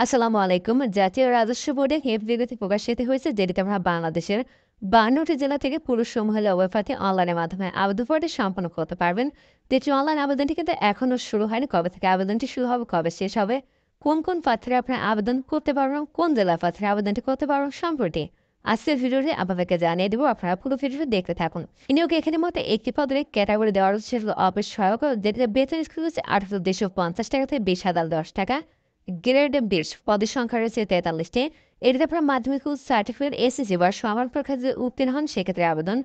আসসালামু আলাইকুম। জাতীয় রাজস্ব বোর্ডে হেফ বিজ্ঞপ্তি প্রকাশিত হয়েছে, যেটিতে আমরা বাংলাদেশের ৫২টি জেলা থেকে পুরুষ ও মহিলা উভয় প্রার্থী অনলাইনের মাধ্যমে আবেদন পত্রটি সম্পন্ন করতে পারবেন। যেটি অনলাইন আবেদনটি কিন্তু এখনো শুরু হয়নি। কবে থেকে আবেদনটি শুরু হবে, কবে শেষ হবে, কোন কোন প্রার্থীরা আপনারা আবেদন করতে পারবেন, কোন জেলার প্রার্থীরা আবেদনটি করতে পারবেন সম্পর্কে আজকের ভিডিওটি আপনাদেরকে জানিয়ে দেবো। আপনারা পুরো ভিডিওটি দেখতে থাকুন। নিয়োগে এখানে মতো একটি পদের ক্যাটাগরি দেওয়া রয়েছে, সেগুলো অফিস সহায়ক, যেটিতে বেতন স্কেল হচ্ছে ৮,২৫০ টাকা থেকে ২০,০১০ টাকা। গ্রেড বিশ পদের সংখ্যা রয়েছে ৪৩টি। এটিতে আপনার মাধ্যমিক সার্টিফিকেট, এসএসসি বা সমান পরীক্ষায় যদি উত্তীর্ণ হন সেক্ষেত্রে আবেদন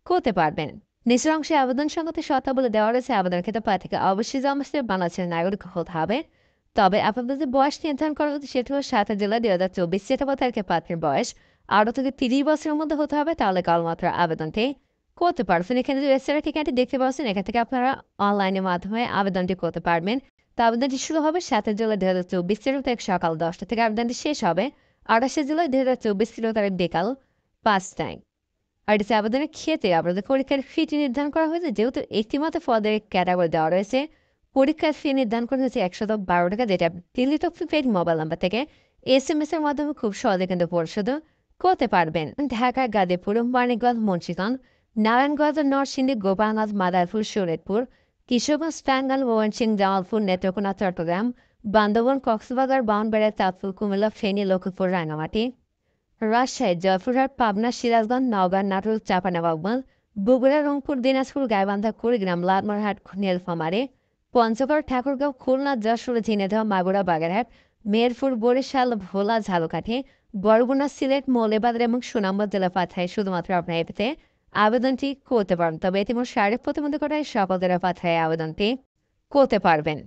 করতে পারবেন। নিচের অংশে আবেদন সংক্রান্ত শর্তাবলী দেওয়া রয়েছে। আবেদনের ক্ষেত্রে প্রার্থীকে অবশ্যই জন্মস্থলে বাংলাদেশের নাগরিক হতে হবে। তবে আপনাদের যে বয়স নির্ধারণ করা হচ্ছে সেটি হল ৭ জেলা ২০২৪ সেপ্টেম্বর তারিখে প্রার্থীর বয়স ১৮ থেকে ৩০ বছরের মধ্যে হতে হবে, তাহলে কেবলমাত্র আবেদনটি করতে পারবেন। এখানে যে ওয়েবসাইটের ঠিকানাটি দেখতে পাচ্ছেন, এখান থেকে আপনারা অনলাইনের মাধ্যমে আবেদনটি করতে পারবেন। তো আবেদনটি শুরু হবে ৭ জুলাই ২০২৪ তারিখ সকাল ১০টা থেকে। আবেদনটি শেষ হবে ২৮ জুলাই ২০২৪ তারিখ বিকাল ৫টায়। আর এটি আবেদনের ক্ষেত্রে আপনাদের পরীক্ষার ফিটি নির্ধারণ করা হয়েছে। যেহেতু একটিমাত্র পদের ক্যাটাগরি দেওয়া রয়েছে, পরীক্ষার ফি নির্ধারণ করা হয়েছে ১১২ টাকা, যেটা আপনি Delhi top paid mobile number থেকে SMS এর মাধ্যমে খুব সহজে কিন্তু পরিশোধ করতে পারবেন। ঢাকা, গাজীপুর, মানিকগঞ্জ, মুন্সিগঞ্জ, নারায়ণগঞ্জ, নরসিংদী, গোপালগঞ্জ, মাদারীপুর, শরীয়তপুর, কিশোরগঞ্জ, টাঙ্গাইল, ময়মনসিংহ, জামালপুর, নেত্রকোনা, চট্টগ্রাম, বান্দরবান, কক্সবাজার, ব্রাহ্মণবাড়িয়া, চাঁদপুর, কুমিল্লা, ফেনী, লক্ষ্মীপুর, রাঙামাটি, রাজশাহী, জয়পুরহাট, পাবনা, সিরাজগঞ্জ, নওগাঁ, নাটোর, চাঁপাইনবাবগঞ্জ, বগুড়া, রংপুর, দিনাজপুর, গাইবান্ধা, কুড়িগ্রাম, লালমনিরহাট, নীলফামারী, পঞ্চগড়, ঠাকুরগাঁও, খুলনা, যশোর, ঝিনাইদহ, মাগুরা, বাগেরহাট, মেহেরপুর, বরিশাল, ভোলা, ঝালকাঠি, বরগুনা, সিলেট, মৌলভীবাজার এবং সুনামগঞ্জ জেলা প্রার্থীরা শুধুমাত্র আপনার এতে আবেদনটি করতে পারেন। তবে ইতিমধ্যে শারীরিক প্রতিবন্ধকতায় সকল জেলা প্রার্থীরা আবেদনটি করতে পারবেন।